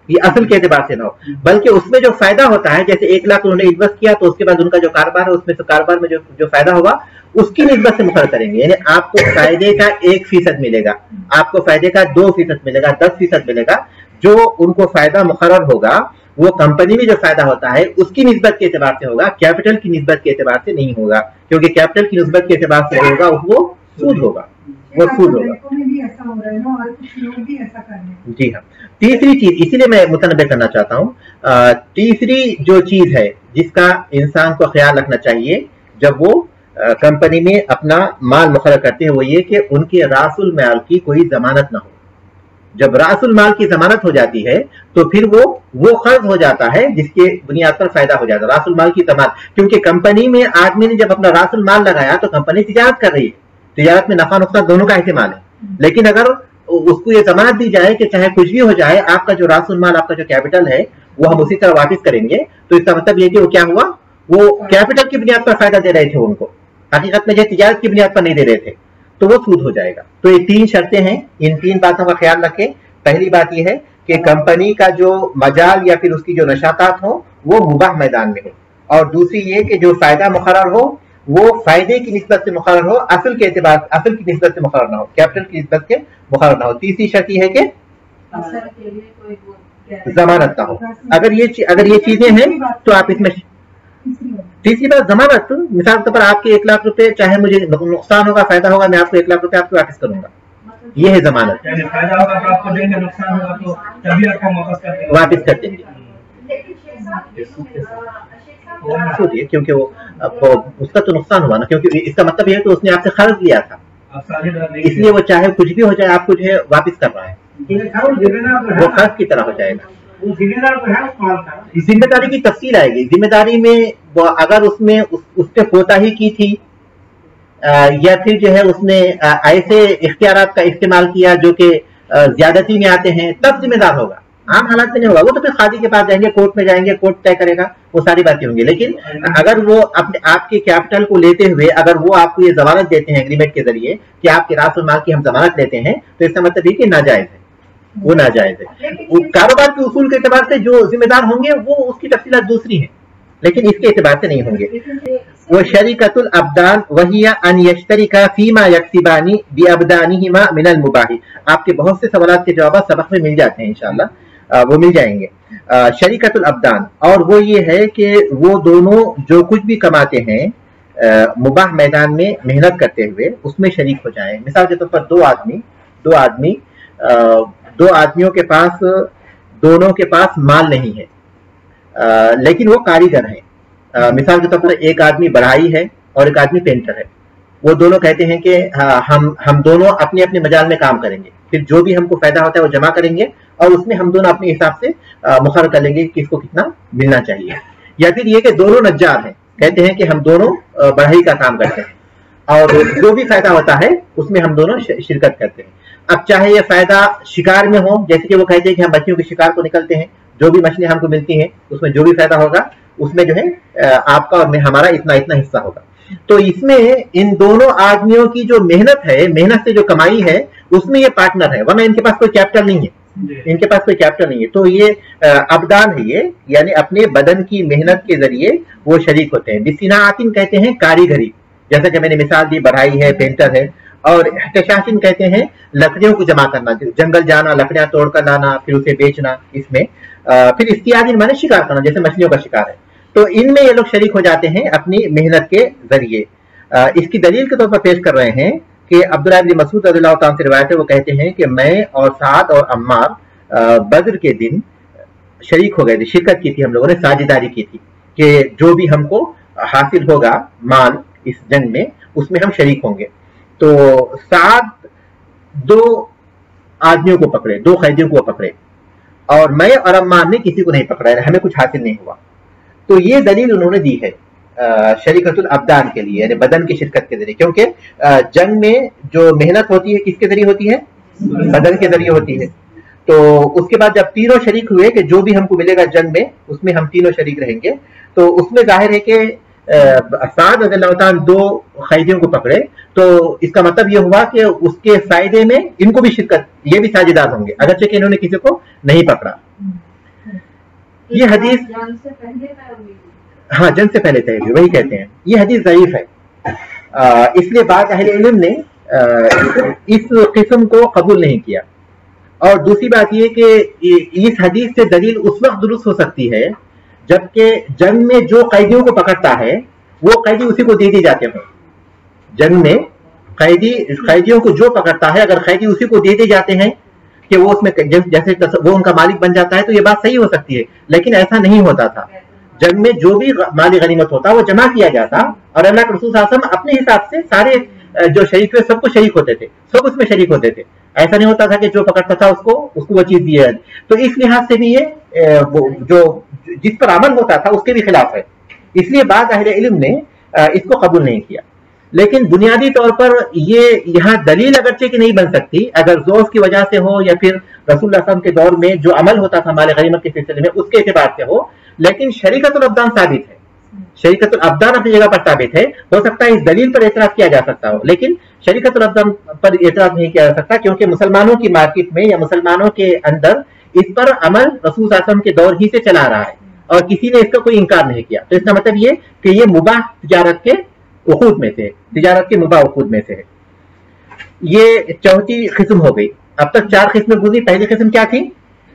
ये असल के एतबार से ना हो, बल्कि उसमें जो फायदा होता है, जैसे 1 लाख उन्होंने इन्वेस्ट किया तो उसके बाद उनका जो कारोबार है उसमें से कारोबार में जो फायदा होगा उसकी निस्बत से मुकर्रर करेंगे। यानी आपको फायदे का 1% मिलेगा, आपको फायदे का 2% मिलेगा, 10% मिलेगा। जो उनको फायदा मुकर्रर होगा वो कंपनी में जो फायदा होता है उसकी निस्बत के एतबार से होगा, कैपिटल की निस्बत के एतबार से नहीं होगा, क्योंकि कैपिटल की निस्बत के एतबार से होगा वो सूद होगा, वो सूद होगा। जी हाँ। तीसरी चीज, इसीलिए मैं मुतनब्बे करना चाहता हूँ, तीसरी जो चीज है जिसका इंसान को ख्याल रखना चाहिए जब वो कंपनी में अपना माल मुकर्रर करते हैं, वो ये कि उनके रासुल माल की कोई जमानत ना हो। जब रासुल माल की जमानत हो जाती है तो फिर वो खर्च हो जाता है जिसके बुनियाद पर फायदा हो जाता है, रासुल माल की जमानत। क्योंकि कंपनी में आदमी ने जब अपना रासुल माल लगाया तो कंपनी तिजारत कर रही है, तिजारत में नफा नुकसान दोनों का इस्तेमाल है। लेकिन अगर उसको ये जमानत दी जाए कि चाहे कुछ भी हो जाए, आपका जो रासुल माल, आपका जो कैपिटल है वो हम उसी तरह वापस करेंगे, तो इसका मतलब ये कि वो क्या हुआ, वो कैपिटल की बुनियाद पर फायदा दे रहे थे उनको, हकीकत में जो तिजारत की बुनियाद पर नहीं दे रहे थे, तो वो सूद हो जाएगा। तो ये 3 शर्तें हैं, इन 3 बातों का ख्याल रखें। पहली बात यह है कि कंपनी का जो मजाल या फिर उसकी जो नशातात हो वो मुबाह मैदान में हो, और दूसरी ये कि जो फायदा मुकर्रर हो वो फायदे की निस्बत से मुकर्रर हो, असल की निस्बत से मुकर्रर ना हो, कैपिटल की निस्बत के मुकर्रर ना हो। तीसरी शर्त है कि जमानत ना हो। अगर ये चीजें हैं तो आप इसमें, तीसरी बात जमानत। मिसाल के तौर पर आपके 1 लाख रुपए, चाहे मुझे नुकसान होगा फायदा होगा, मैं आपको 1 लाख रुपए आपको वापस करूंगा, ये है जमानत। फायदा होगा तो आपको देंगे, नुकसान होगा तो तभी आपको वापस कर देंगे। क्योंकि वो उसका तो नुकसान हुआ ना, क्योंकि इसका मतलब यह है कि उसने आपसे कर्ज लिया था, इसलिए वो चाहे कुछ भी हो जाए आपको जो है वापस कर रहा है, वो कर्ज की तरह हो जाएगा। जिम्मेदारी की तफसील आएगी। जिम्मेदारी में अगर उसमें उसने कोताही की थी या फिर जो है उसने ऐसे इख्तियारात का इस्तेमाल किया जो कि ज्यादती में आते हैं, तब जिम्मेदार होगा। आम हालात में नहीं होगा, वो तो फिर काजी के पास जाएंगे, कोर्ट में जाएंगे, कोर्ट तय करेगा, वो सारी बातें होंगी। लेकिन अगर वो अपने आपके कैपिटल को लेते हुए अगर वो आपको ये जमानत देते हैं एग्रीमेंट के जरिए कि आपके रासुल माल की हम जमानत लेते हैं, तो इसका मतलब ये कि नाजायज है, वो नाजायज है। कारोबार के उसूल के एतबार से जो जिम्मेदार होंगे वो उसकी तफसीलात दूसरी है, लेकिन इसके एतबार से नहीं होंगे। वो शरीकतुल अब्दान वहिया अन यश्तरिका फीमा यक्सिबानी बिअब्दानिहिमा मिनल मुबाही। आपके बहुत से सवालों के जवाब सबक में मिल जाते हैं इंशाल्लाह, वो मिल जाएंगे। शरीकतुल अब्दान, और वो ये है कि वो दोनों जो कुछ भी कमाते हैं मुबाह मैदान में मेहनत करते हुए उसमें शरीक हो जाएं। मिसाल के तौर पर दो आदमियों के पास, दोनों के पास माल नहीं है, लेकिन वो कारीगर हैं। मिसाल के तौर पर एक आदमी बढ़ाई है और एक आदमी पेंटर है। वो दोनों कहते हैं कि हम दोनों अपने अपने मजाल में काम करेंगे, फिर जो भी हमको फायदा होता है वो जमा करेंगे और उसमें हम दोनों अपने हिसाब से मुकर्रर कर लेंगे कि किसको कितना मिलना चाहिए। या फिर ये कि दोनों नज्जार हैं, कहते हैं कि हम दोनों बढ़ाई का काम करते हैं और जो भी फायदा होता है उसमें हम दोनों शिरकत करते हैं। अब चाहे ये फायदा शिकार में हो, जैसे कि वो कहते हैं कि हम मछलियों के शिकार को निकलते हैं, जो भी मछलियां हमको मिलती हैं उसमें जो भी फायदा होगा उसमें जो है आपका और हमारा इतना इतना हिस्सा होगा। तो इसमें इन दोनों आदमियों की जो मेहनत है, मेहनत से जो कमाई है उसमें ये पार्टनर है, वरना इनके पास कोई कैपिटल नहीं है, इनके पास कोई कैपिटल नहीं है। तो ये अब्दान है, ये यानी अपने बदन की मेहनत के जरिए वो शरीक होते हैं। बिसिनातिन कहते हैं कारीगरी, जैसा कि मैंने मिसाल दी, बढ़ाई है, पेंटर है। और इहतिशाशिन कहते हैं लकड़ियों को जमा करना, जंगल जाना, लकड़ियां तोड़ कर लाना, फिर उसे बेचना। इसमें फिर इस्तियादिन माने शिकार करना, जैसे मछलियों का शिकार है। तो इनमें ये लोग शरीक हो जाते हैं अपनी मेहनत के जरिए। इसकी दलील के तौर पर पेश कर रहे हैं कि अब्दुल्लाह इब्न मसूद रज़ियल्लाहु ताला से रिवायत है, वो कहते हैं कि मैं और साद और अम्मार बद्र के दिन शरीक हो गए थे, शिरकत की थी हम लोगों ने, साझेदारी की थी कि जो भी हमको हासिल होगा माल इस जंग में उसमें हम शरीक होंगे। तो साद दो आदमियों को पकड़े, दो कैदियों को पकड़े, और मैं और अम्मार ने किसी को नहीं पकड़ा, हमें कुछ हासिल नहीं हुआ। तो ये दलील उन्होंने दी है शरीकतुल अब्दान के लिए, यानी बदन की शिरकत के जरिए, क्योंकि जंग में जो मेहनत होती है किसके जरिए होती है? बदन के जरिए होती है। तो उसके बाद जब तीनों शरीक हुए कि जो भी हमको मिलेगा जंग में उसमें हम तीनों शरीक रहेंगे, तो उसमें जाहिर है कि साद रज़ियल्लाहु ताला दो कैदियों को पकड़े, तो इसका मतलब ये हुआ कि उसके फायदे में इनको भी शिरकत, ये भी साझेदार होंगे, अगरचे कि इन्होंने किसी को नहीं पकड़ा। ये हदीस हाँ जंग से पहले तय हुई, वही कहते हैं। ये हदीस ज़ईफ है, इसलिए बाद अहले इल्म ने इस किस्म को कबूल नहीं किया। और दूसरी बात ये कि इस हदीस से दलील उस वक्त दुरुस्त हो सकती है जबकि जंग में जो कैदियों को पकड़ता है वो कैदी उसी को दे दिए जाते हों। जंग में कैदियों को जो पकड़ता है, अगर कैदी उसी को दे दिए जाते हैं कि वो उसमें जैसे वो उनका मालिक बन जाता है, तो ये बात सही हो सकती है। लेकिन ऐसा नहीं होता था। जंग में जो भी माली गनीमत होता वो जमा किया जाता और अल्लाह के रसूल सल्लल्लाहु अलैहि वसल्लम अपने हिसाब से सारे जो शरीक हुए सबको शरीक होते थे, सब उसमें शरीक होते थे। ऐसा नहीं होता था कि जो पकड़ता था उसको वो चीज दी है। तो इस लिहाज से भी ये जो जिस पर अमल होता था उसके भी खिलाफ है, इसलिए बाद अहले इल्म ने इसको कबूल नहीं किया। लेकिन बुनियादी तौर पर ये यहाँ दलील अगरचे की नहीं बन सकती, अगर ज़ौफ़ की वजह से हो या फिर रसूलुल्लाह सल्लल्लाहु अलैहि वसल्लम के दौर में जो अमल होता था माल गनीमत के सिलसिले में उसके एतबार से हो। लेकिन शरीकतुल अब्दान साबित है, शरीकतुल अब्दान अपनी जगह पर साबित है। हो सकता है इस दलील पर एतराज किया जा सकता हो, लेकिन शरीकतुल अब्दान पर एतराज नहीं किया जा सकता, क्योंकि मुसलमानों की मार्केट में या मुसलमानों के अंदर इस पर अमल रसूल सल्लल्लाहु अलैहि वसल्लम के दौर ही से चला रहा है और किसी ने इसका कोई इंकार नहीं किया। तो इसका मतलब ये कि ये मुबाह तिजारत के उकूद में से, तिजारत के मुबाह उकूद में से है। ये चौथी किस्म हो गई। अब तक 4 किस्में गुजरी। पहली किस्म क्या थी?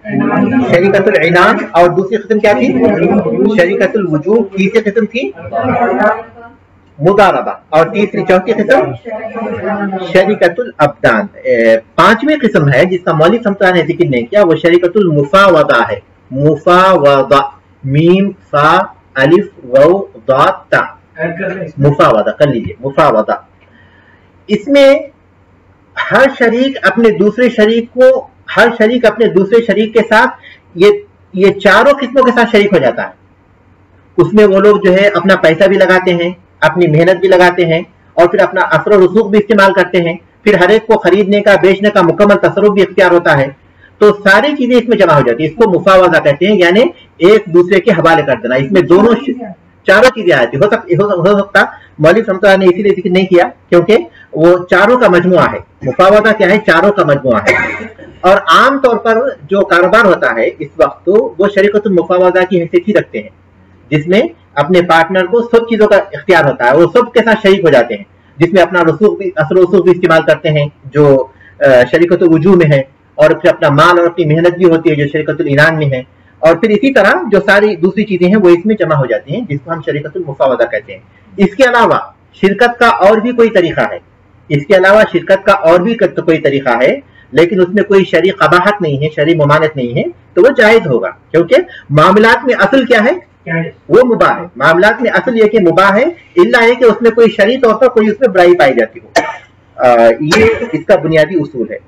शरीकतुल इनान। और दूसरी किस्म क्या थी? शरीकतुल वजूब। तीसरी किस्म थी मुदारबा। और चौथी किस्म शरीकतुल अब्दान। 5वीं किस्म है जिसका मौलिक समता ने जिक्र नहीं किया, वो शरीकतुल मुफावदा है। मुफावदा, मीम फा अलिफ वाव दात ता, मुफावदा कर लीजिए। मुफावदा, इसमें हर शरीक अपने दूसरे शरीक के साथ ये चारों किस्मों के साथ शरीक हो जाता है। उसमें वो लोग जो है अपना पैसा भी लगाते हैं, अपनी मेहनत भी लगाते हैं और फिर अपना असर और रसूख भी इस्तेमाल करते हैं। फिर हर एक को खरीदने का, बेचने का मुकम्मल तसर्रुफ भी इख्तियार होता है। तो सारी चीजें इसमें जमा हो जाती है। इसको मुफावजा कहते हैं, यानी एक दूसरे के हवाले कर देना। इसमें दोनों चारों चीजें आती हो सकता मौलिक समता ने इसीलिए जिक्र नहीं किया क्योंकि वो चारों का मजमुआ है। मुफावजा क्या है? चारों का मजमुआ है। और आम तौर पर जो कारोबार होता है इस वक्त, तो वो शरीकतुल मुफावजा की हैसियत ही रखते हैं। جس میں اپنے پارٹنر کو سب چیزوں کا اختیار ہوتا ہے, وہ سب کے ساتھ شریک ہو جاتے ہیں, جس میں اپنا اثر و رسوخ بھی استعمال کرتے ہیں جو شریکت الوجوہ میں ہے, اور پھر اپنا مال اور اپنی محنت بھی ہوتی ہے جو شریکت العنان میں ہے, اور پھر اسی طرح جو ساری دوسری چیزیں ہیں وہ اس میں جمع ہو جاتی ہیں, جس کو ہم شریکت المفاوضہ کہتے ہیں. اس کے علاوہ شرکت کا اور بھی کوئی طریقہ ہے, اس کے علاوہ شرکت کا اور بھی کوئی طریقہ ہے, لیکن اس میں کوئی شرعی قباحت نہیں ہے, شرعی ممانعت نہیں ہے, تو وہ جائز ہوگا, کیونکہ معاملات میں اصل کیا ہے, وہ مباح ہے. معاملات میں اصل یہ کہ مباح ہے, الا ہے کہ اس میں کوئی شرعی طور پر کوئی اس میں برائی پائی جاتی ہو. یہ اس کا بنیادی اصول ہے.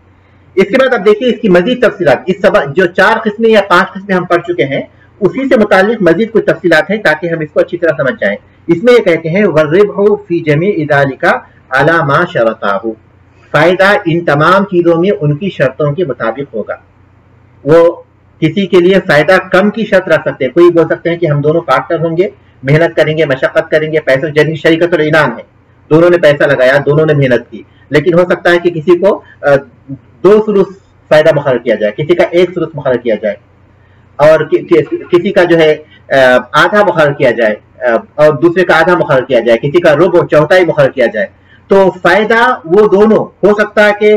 اس کے بعد اب دیکھیے اس کی مزید تفصیلات, اس سبق جو 4 قسمیں یا 5 قسمیں ہم پڑھ چکے ہیں اسی سے متعلق مزید کچھ تفصیلات ہیں تاکہ ہم اس کو اچھی طرح سمجھ جائیں. اس میں یہ کہتے ہیں وَالرِّبْحُ فِي جَمِيعِ ذَلِكَ عَلَى مَا شَرَطَاهُ, فائدہ ان تمام چیزوں میں ان کی شرطوں کے مطابق ہوگا. وہ کسی کے لیے فائدہ کم کی شرط رکھ سکتے ہیں, کوئی بول سکتے ہیں کہ ہم دونوں پارٹنر ہوں گے, محنت کریں گے, مشقت کریں گے, پیسے جیسے شریکت العنان ہے, دونوں نے پیسہ لگایا, دونوں نے محنت کی, لیکن ہو سکتا ہے کہ کسی کو 2 ثلث فائدہ مقرر کیا جائے, کسی کا 1 ثلث مقرر کیا جائے, اور کسی کا جو ہے آدھا مقرر کیا جائے, اور دوسرے کا آدھا مقرر کیا جائے, کسی کا ربع چوتھائی مقرر کیا جائے. تو فائدہ وہ دونوں ہو سکتا ہے کہ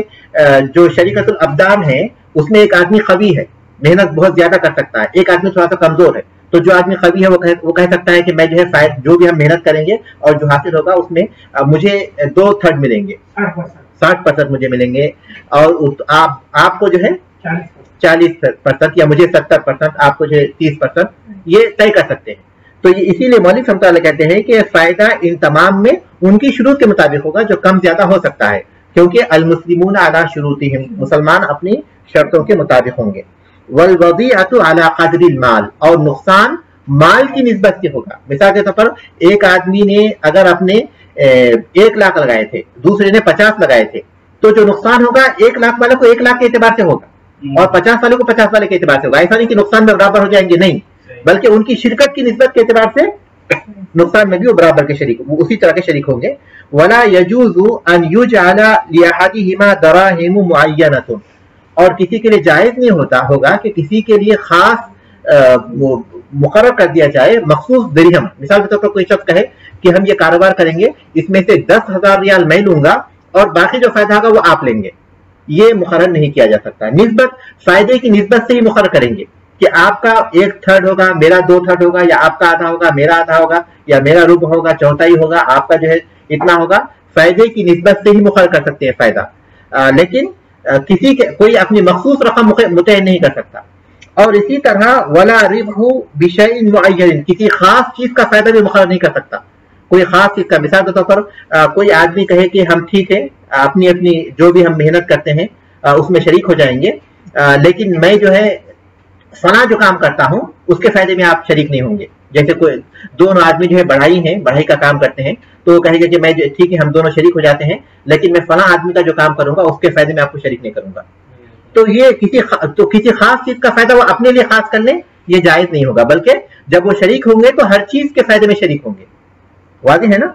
جو شریکت الابدان ہے اس میں ایک آدمی قوی ہے, محنت بہت زیادہ کر سکتا ہے, ایک آدمی تھوڑا سا کمزور ہے, تو جو آدمی قوی ہے وہ کہہ سکتا ہے کہ میں جو ہے جو بھی ہم محنت کریں گے اور جو حاصل ہوگا اس میں مجھے 2/3 ملیں گے, 60% مجھے ملیں گے, اور آپ کو جو ہے 40% یا مجھے 70%, آپ کو جو ہے 30%, یہ طے کر سکتے ہیں. تو یہ اسی لیے مولوی رحمۃ اللہ کہتے ہیں کہ فائدہ ان تمام میں ان کی شروط کے مطابق ہوگا, جو کم زیادہ ہو سکتا ہے, کیونکہ المسلمون علی شروطہم, مسلمان اپنی شرطوں کے مطابق ہوں گے. والوضیعۃ علی قدر المال, اور نقصان مال کی نسبت سے ہوگا. مثال کے طور پر ایک آدمی نے اگر اپنے 1 لاکھ لگائے تھے, دوسرے نے 50 لگائے تھے, تو جو نقصان ہوگا 1 لاکھ والے کو 1 لاکھ کے اعتبار سے ہوگا, اور 50 والے کو 50 والے کے اعتبار سے ہوگا. ایسا نہیں کہ نقصان میں برابر ہو جائیں گے, نہیں, بلکہ ان کی شرکت کی نسبت کے اعتبار سے نقصان میں بھی وہ برابر کے شریک, اسی طرح کے شریک ہوں گے. ولا يجوز ان يجعل لاحدهما دراهم معينه, اور کسی کے لیے جائز نہیں ہوگا کہ کسی کے لیے خاص مقرر کر دیا جائے مخصوص درہم. مثال کے طور پر کوئی شخص کہے کہ ہم یہ کاروبار کریں گے, اس میں سے 10,000 ریال میں لوں گا اور باقی جو فائدہ ہوگا وہ آپ لیں گے. یہ مقرر نہیں کیا جا سکتا. نسبت فائدے کی نسبت سے ہی مقرر کریں گے کہ آپ کا 1/3 ہوگا, میرا 2/3 ہوگا, یا آپ کا آدھا ہوگا, میرا آدھا ہوگا, یا میرا ربع ہوگا, چوتھائی ہوگا, آپ کا جو ہے اتنا ہوگا. فائدے کی نسبت سے ہی مقرر کر سکتے ہیں فائدہ, لیکن کوئی اپنی مخصوص رقم متعین نہیں کر سکتا. اور اسی طرح ولا ربح بشیء معین, کسی خاص چیز کا فائدہ بھی مقرر نہیں کر سکتا, کوئی خاص چیز کا. مثال کے طور پر کوئی آدمی کہے کہ ہم ٹھیک ہے اپنی جو بھی ہم محنت کرتے ہیں اس میں شریک ہو جائیں گے, لیکن میں جو ہے فلاں جو کام کرتا ہوں اس کے فائدے میں آپ شریک نہیں ہوں گے. جیسے کوئی دونوں آدمی جو ہے بڑھائی کا کام کرتے ہیں, تو وہ کہے گا کہ میں ٹھیک ہے ہم دونوں شریک ہو جاتے ہیں, لیکن میں فلاں آدمی کا جو کام کروں گا اس کے فائدے میں آپ کو شریک نہیں کروں گا. تو یہ کسی خاص چیز کا فائدہ وہ اپنے لیے خاص کر لیں, یہ جائز نہیں ہوگا, بلکہ جب وہ شریک ہوں گے تو ہر چیز کے فائدے میں شریک ہوں گے. واضح ہے نا.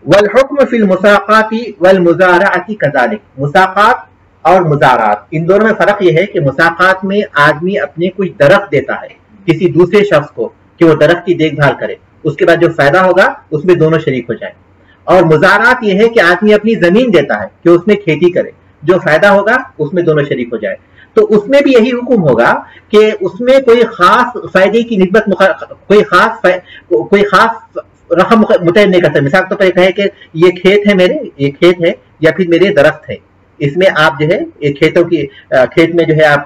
والحکم فی المساقات والمزارعۃ کذالک, مساقات اور مزارعات, ان دونوں میں فرق یہ ہے کہ مساقات میں آدمی اپنے کچھ درخت دیتا ہے کسی دوسرے شخص کو کہ وہ درخت کی دیکھ بھال کرے, اس کے بعد جو فائدہ ہوگا اس میں دونوں شریک ہو جائیں. اور مزارعات یہ ہے کہ آدمی اپنی زمین دیتا ہے کہ اس میں کھیتی کرے, جو فائدہ ہوگا اس میں دونوں شریک ہو جائے. تو اس میں بھی یہی حکم ہوگا کہ اس میں کوئی خاص فائدے کی نسبت کوئی خاص رقم متعین نہیں کرتا. مثال طور پر کہے کہ یہ کھیت ہے میرے, یہ کھیت ہے یا پھر میرے درخت ہے, اس میں آپ جو ہے کھیت میں جو ہے آپ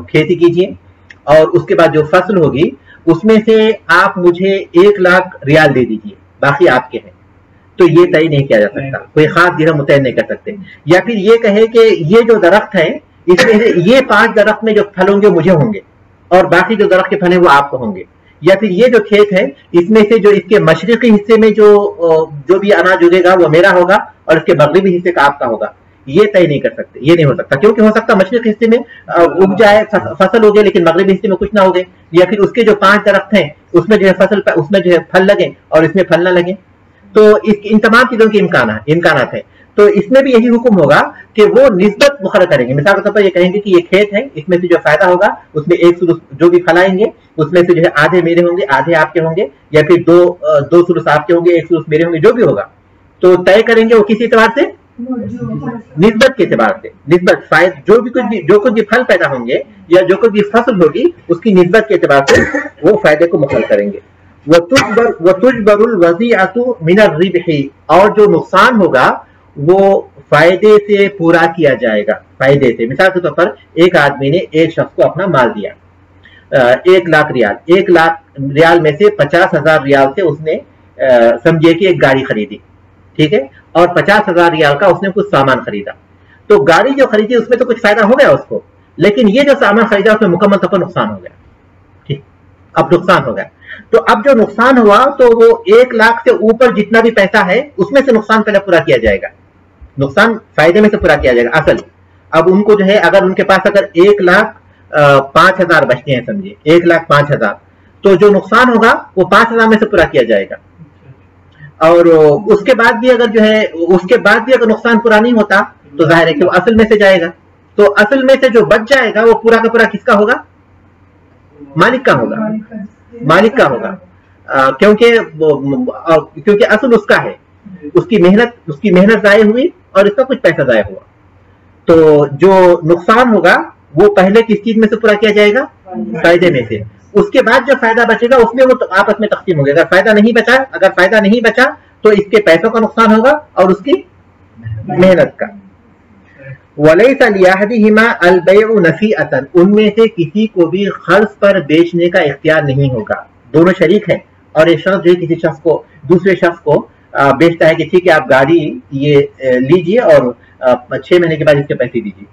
کھیتی کیجئے, اور اس کے بعد جو فصل ہوگی اس میں سے آپ مجھے 1 لاکھ ریال دے دیجئے, باقی آپ کے ہیں. تو یہ طے نہیں کیا جا سکتا, کوئی خاص درہم متعین نہیں کر سکتے. یا پھر یہ کہے کہ یہ جو درخت ہے اس میں سے یہ 5 درخت میں جو پھل ہوں گے مجھے ہوں گے, اور باقی جو درخت کے پھل ہیں وہ آپ کو ہوں گے. یا پھر یہ جو کھیت ہے اس میں سے جو اس کے مشرقی حصے میں جو بھی اناج اگے گا وہ میرا ہوگا, اور اس کے مغربی حصے کا آپ کا ہوگا. یہ طے نہیں کر سکتے, یہ نہیں ہو سکتا, کیونکہ ہو سکتا مشرقی حصے میں اگ جائے فصل ہوگی لیکن مغربی حصے میں کچھ نہ ہوگے, یا پھر اس کے جو 5 درخت ہیں اس میں جو ہے اس میں جو ہے پھل لگیں اور اس میں پھل نہ لگیں. تو ان تمام چیزوں کے امکانات ہیں. تو اس میں بھی یہی حکم ہوگا کہ وہ نسبت مقرر کریں گے. مثال کے طور پر یہ کہیں گے کہ یہ کھیت ہے, اس میں سے جو فائدہ ہوگا اس میں ایک سلس جو بھی پھلائیں گے اس میں سے جو ہے آدھے میرے ہوں گے, آدھے آپ کے ہوں گے, یا پھر دو سلس آپ کے ہوں گے, ایک سلس میرے ہوں گے, جو بھی ہوگا تو طے کریں گے وہ کسی اعتبار سے, نسبت کے اعتبار سے. نسبت جو کچھ بھی پھل پیدا ہوں گے یا جو کچھ بھی فصل ہوگی اس کی نسبت کے اعتبار سے وہ فائدے کو مقرر کریں گے. وَتُجْبَرُ الْوَضِيعَةُ مِنَ الرِّبْحِ, اور جو نقصان ہوگا وہ فائدے سے پورا کیا جائے گا. فائدے سے, مثال کے طور پر ایک آدمی نے ایک شخص کو اپنا مال دیا 1,00,000 ریال, 1,00,000 ریال میں سے 50,000 ریال سے اس نے سمجھے کہ ایک گاڑی خریدی, ٹھیک ہے, اور 50,000 ریال کا اس نے کچھ سامان خریدا. تو گاڑی جو خریدی اس میں تو کچھ فائدہ ہو گیا اس کو, لیکن یہ جو سامان خریدا اس میں مکمل طور پر نقصان ہو گیا. ٹھیک, اب نقصان ہو گیا. تو اب جو نقصان ہوا تو وہ 1,00,000 سے اوپر جتنا بھی پیسہ ہے اس میں سے نقصان پہلے پورا کیا جائے گا. نقصان فائدے میں سے پورا کیا جائے گا اصل. اب ان کو جو ہے اگر ان کے پاس اگر 1,05,000 بچتے ہیں, سمجھے 1,05,000, تو جو نقصان ہوگا وہ 5,000 میں سے پورا کیا جائے گا. اور اس کے بعد بھی اگر جو ہے اس کے بعد بھی اگر نقصان پورا نہیں ہوتا تو ظاہر ہے کہ وہ اصل میں سے جائے گا. تو اصل میں سے جو بچ جائے گا وہ پورا کا پورا کس کا ہوگا؟ مالک کا ہوگا, مالک کا ہوگا, کیونکہ اصل اس کا ہے, اس کی محنت ضائع ہوئی اور اس کا کچھ پیسہ ضائع ہوا. تو جو نقصان ہوگا وہ پہلے کس چیز میں سے پورا کیا جائے گا؟ فائدے میں سے. اس کے بعد جو فائدہ بچے گا اس میں وہ آپس میں تقسیم ہو گیا. اگر فائدہ نہیں بچا تو اس کے پیسوں کا نقصان ہوگا اور اس کی محنت کا. وَلَيْسَ لِأَحَدِهِمَا الْبَيْعُ نَصِيحَةً, ان میں سے کسی کو بھی قرض پر بیچنے کا اختیار نہیں ہوگا. دونوں شریک ہیں اور ایک شخص جو کسی شخص کو دوسرے شخص کو بیچتا ہے کہ ٹھیک ہے آپ گاڑی یہ لیجئے اور 6 مہینے کے بعد اس کے پیسے دیجیے,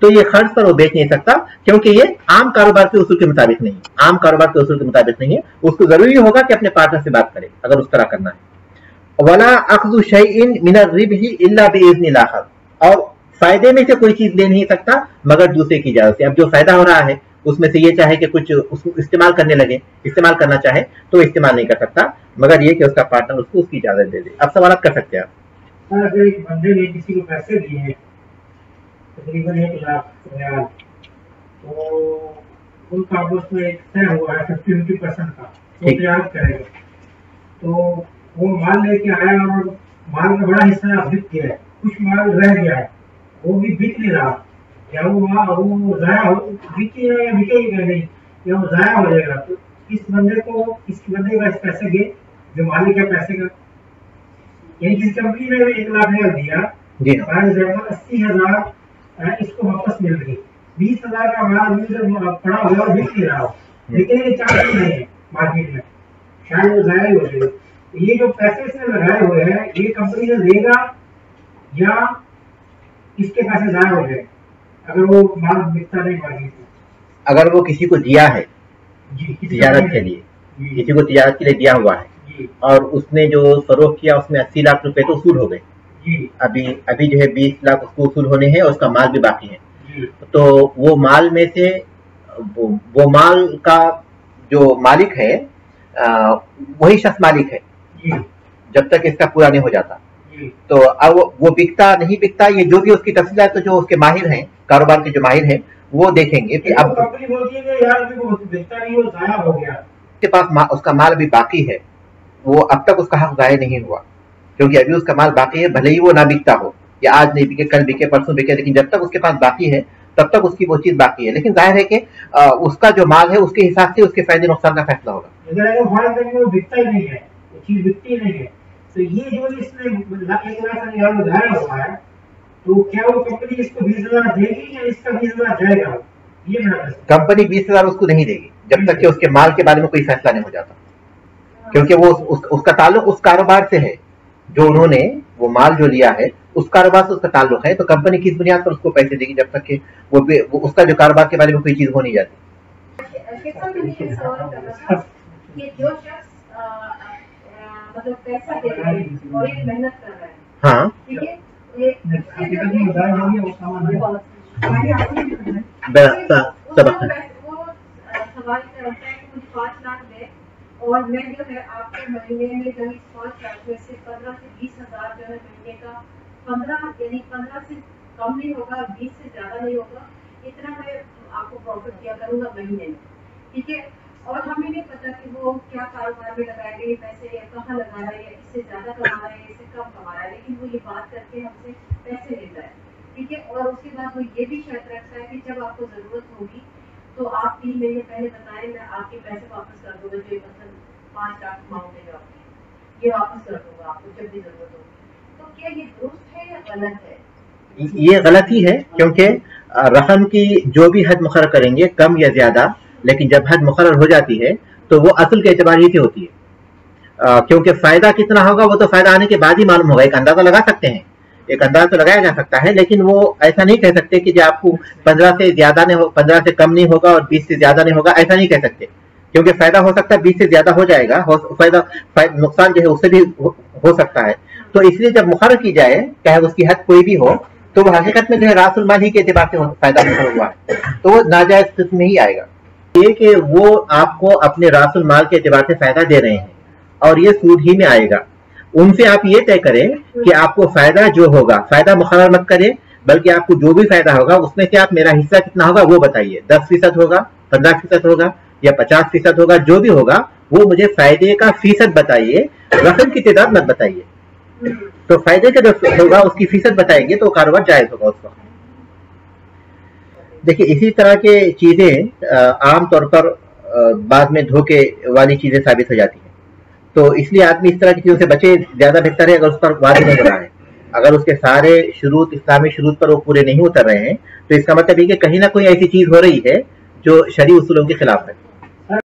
تو یہ قرض پر وہ بیچ نہیں سکتا کیونکہ یہ عام کاروبار کے اصول کے مطابق نہیں ہے. عام کاروبار کے اصول کے مطابق نہیں ہے. اس کو ضروری ہوگا کہ اپنے پارٹنر سے بات کرے اگر اس طرح کرنا ہے. وَلَا أَخْذُ شَيْءٍ مِنَ الرِّبْحِ إِلَّا بِإِذْنِ الْآخَرِ, اور فائدے میں سے کوئی چیز لے نہیں سکتا مگر دوسرے کی اجازت سے. اب جو فائدہ ہو رہا ہے اس میں سے یہ چاہے کہ کچھ اس کو استعمال کرنا چاہے تو استعمال نہیں کر سکتا مگر یہ کہ اس کا پارٹنر اس کو اس کی اجازت دے دے. اب سوالات کر سکتے ہیں آپ. اگر ایک بندے نے کسی کو پیسے دیے ہیں تقریباً 1,00,000 ریال, تو ان کا آپس میں ایک طے ہوا ہے 50% کا, وہ تجارت کرے گا. تو وہ مال لے کے آیا اور مال کا بڑا حصہ بک گیا ہے, کچھ مال رہ گیا ہے, وہ بھی بک نہیں رہا. یا وہ ضائع ہو بکے گا یا بکے گا نہیں, یا وہ ضائع ہو جائے گا. تو اس بندے کا اس پیسے کے جو مالک ہے پیسے کا, یعنی جس کمپنی نے 1,00,000 ریال دیا, 80,000 اس کو واپس مل گئی. 20,000 کا مال پڑا ہوا اور بک نہیں رہا, بکنے کے چانس نہیں ہے مارکیٹ میں, شاید وہ ضائع ہو جائے. یہ جو پیسے اس نے لگائے ہوئے ہیں یہ کمپنی سے دے گا یا اس کے پیسے ضائع ہو جائے اگر وہ مال بکتا نہیں مارکیٹ میں؟ اگر وہ کسی کو دیا ہے تجارت کے لیے, کسی کو تجارت کے لیے دیا ہوا ہے اور اس نے جو فروخت کیا اس میں 80 لاکھ روپے تو اصول ہو گئے, ابھی جو ہے 20 لاکھ اس کو اصول ہونے ہیں اور اس کا مال بھی باقی ہے. تو وہ مال میں سے وہ مال کا جو مالک ہے وہی شخص مالک ہے جب تک اس کا پورا نہیں ہو جاتا. تو اب وہ بکتا نہیں بکتا یہ جو بھی اس کی تفصیلات ہے تو جو اس کے ماہر ہیں کاروبار کے جو ماہر ہیں وہ دیکھیں گے کہ اب اس کے پاس اس کا مال ابھی باقی ہے, وہ اب تک اس کا حق ضائع نہیں ہوا کیونکہ ابھی اس کا مال باقی ہے, بھلے ہی وہ نہ بکتا ہو یا آج نہیں بکے کل بکے پرسوں بکے, لیکن جب تک اس کے پاس باقی ہے تب تک اس کی وہ چیز باقی ہے. لیکن ظاہر ہے کہ اس کا جو مال ہے اس کے حساب سے اس کے فائدے نقصان کا فیصلہ ہوگا. بکتا ہی نہیں ہے, وہ چیز بکتی نہیں ہے, تو یہ جو اس نے 1,00,000 ضائع ہوا ہے تو کیا وہ کمپنی اس کو 20,000 دے گی یا اس کا 20,000 جائے گا؟ یہ کمپنی 20,000 اس کو نہیں دے گی جب تک کہ اس کے مال کے بارے میں کوئی فیصلہ نہیں ہو جاتا, کیونکہ وہ اس کا تعلق اس کاروبار سے ہے جو انہوں نے وہ مال جو لیا ہے اس کاروبار سے اس کا تعلق ہے. تو کمپنی کس بنیاد پر اس کو پیسے دے گی جب تک کہ وہ اس کا جو کاروبار کے بارے میں کوئی چیز ہو نہیں جاتی. مطلب پیسہ دے رہا ہے اور ایک محنت کر رہا ہے, ہاں ٹھیک ہے, وہ سوال کرتا ہے کہ مجھے 5 لاکھ دے اور میں جو ہے آپ کے مہینے میں جو 5 لاکھ میں سے 15 سے 20,000 جو ہے مہینے کا 15 यानी 15 से कम नहीं होगा, 20 से ज्यादा नहीं होगा, इतना मैं आपको प्रॉफिट दिया करूंगा महीने में, ठीक है। और हमें नहीं पता कि वो क्या कारोबार में लगाएंगे ये पैसे, या कहाँ लगा रहे हैं, इससे ज्यादा कमा रहे हैं, इससे कम कमा रहे हैं, लेकिन वो ये बात करके हमसे पैसे लेता है, ठीक है। और उसके बाद वो ये भी शर्त रखता है कि जब आपको जरूरत होगी तो आप 3 महीने पहले बताएं, मैं आपके पैसे वापस कर दूंगा, जो मतलब 5 लाख अमाउंट है जो आपकी, ये वापस कर दूंगा आपको जब भी जरूरत होगी। तो क्या ये दुरुस्त है या गलत है? ये गलत ही है, क्योंकि रकम की जो भी हद मुकर्रर करेंगे कम या ज्यादा, लेकिन जब हद मुकर्रर हो जाती है तो वो असल के एतबार ही से होती है, क्योंकि फायदा कितना होगा वो तो फायदा आने के बाद ही मालूम होगा। एक अंदाजा लगा सकते हैं, एक अंदाजा तो लगाया जा सकता है, लेकिन वो ऐसा नहीं कह सकते कि जो आपको 15 से ज्यादा नहीं हो, 15 से कम नहीं होगा और 20 से ज्यादा नहीं होगा, ऐसा नहीं कह सकते, क्योंकि फायदा हो सकता है 20 से ज्यादा हो जाएगा, नुकसान जो है उससे भी हो सकता है। तो इसलिए जब मुकर्रर की जाए, चाहे उसकी हद कोई भी हो, तो वो हकीकत में जो है रासुल माल ही के एतबार से फायदा मुकर्रर हुआ है, तो वो नाजायज किस्म में ही आएगा। ये कि वो आपको अपने रासुल माल के एतबार से फायदा दे रहे हैं और ये सूद ही में आएगा। उनसे आप ये तय करें कि आपको फायदा जो होगा, फायदा मुकर्रर मत करें, बल्कि आपको जो भी फायदा होगा उसमें से आप मेरा हिस्सा कितना होगा वो बताइए, 10% होगा, 15% होगा या 50% होगा, जो भी होगा वो मुझे फायदे का फीसद बताइए, रकम की तादाद मत बताइए। तो फायदे का जो होगा उसकी फीसद बताएंगे तो कारोबार जायज होगा उस वक्त। देखिए इसी तरह के चीजें आम तौर पर बाद में धोखे वाली चीजें साबित हो जाती हैं, तो इसलिए आदमी इस तरह की चीजों से बचे, ज्यादा बेहतर है अगर उस पर वाजिब नहीं रहा है। अगर उसके सारे शुरूत, इस्लामी शुरूत पर वो पूरे नहीं उतर रहे हैं, तो इसका मतलब ये कि कहीं ना कोई ऐसी चीज हो रही है जो शरई उसूलों के खिलाफ है।